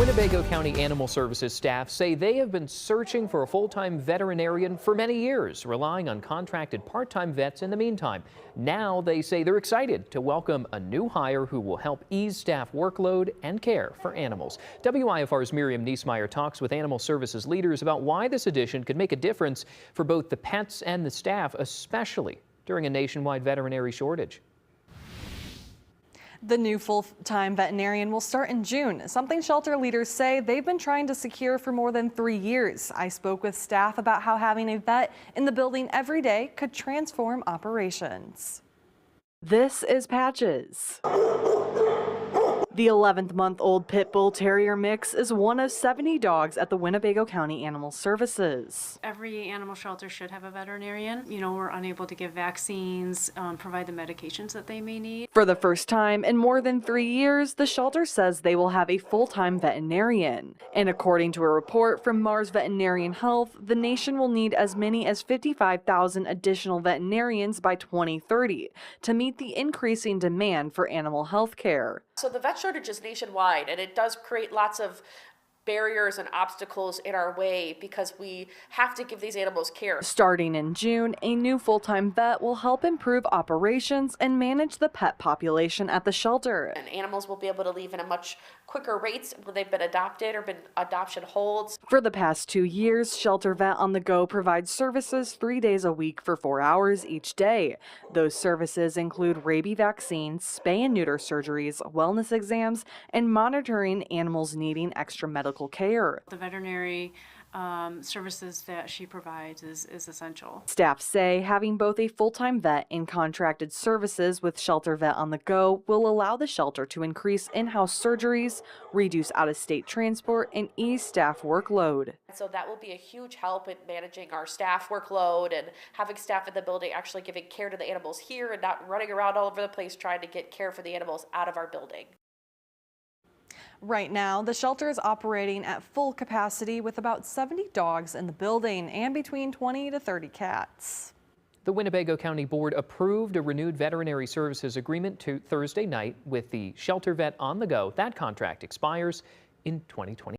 Winnebago County Animal Services staff say they have been searching for a full-time veterinarian for many years, relying on contracted part-time vets in the meantime. Now they say they're excited to welcome a new hire who will help ease staff workload and care for animals. WIFR's Miriam Niesmeyer talks with animal services leaders about why this addition could make a difference for both the pets and the staff, especially during a nationwide veterinary shortage. The new full-time veterinarian will start in June, something shelter leaders say they've been trying to secure for more than 3 years. I spoke with staff about how having a vet in the building every day could transform operations. This is Patches. The 11-month-old pit bull terrier mix is one of 70 dogs at the Winnebago County Animal Services. Every animal shelter should have a veterinarian. You know, we're unable to give vaccines, provide the medications that they may need. For the first time in more than 3 years, the shelter says they will have a full-time veterinarian. And according to a report from Mars Veterinarian Health, the nation will need as many as 55,000 additional veterinarians by 2030 to meet the increasing demand for animal health care. So the vet shortage is nationwide, and it does create lots of barriers and obstacles in our way because we have to give these animals care. Starting in June, a new full-time vet will help improve operations and manage the pet population at the shelter. And animals will be able to leave in a much quicker rates when they've been adopted or been adoption holds. For the past 2 years, Shelter Vet on the Go provides services 3 days a week for 4 hours each day. Those services include rabies vaccines, spay and neuter surgeries, wellness exams, and monitoring animals needing extra medical care. The veterinary services that she provides is essential. Staff say having both a full-time vet and contracted services with Shelter Vet on the Go will allow the shelter to increase in-house surgeries, reduce out-of-state transport, and ease staff workload. So that will be a huge help in managing our staff workload and having staff in the building actually giving care to the animals here and not running around all over the place trying to get care for the animals out of our building. Right now, the shelter is operating at full capacity with about 70 dogs in the building and between 20 to 30 cats. The Winnebago County Board approved a renewed veterinary services agreement Thursday night with the Shelter Vet on the Go. That contract expires in 2020.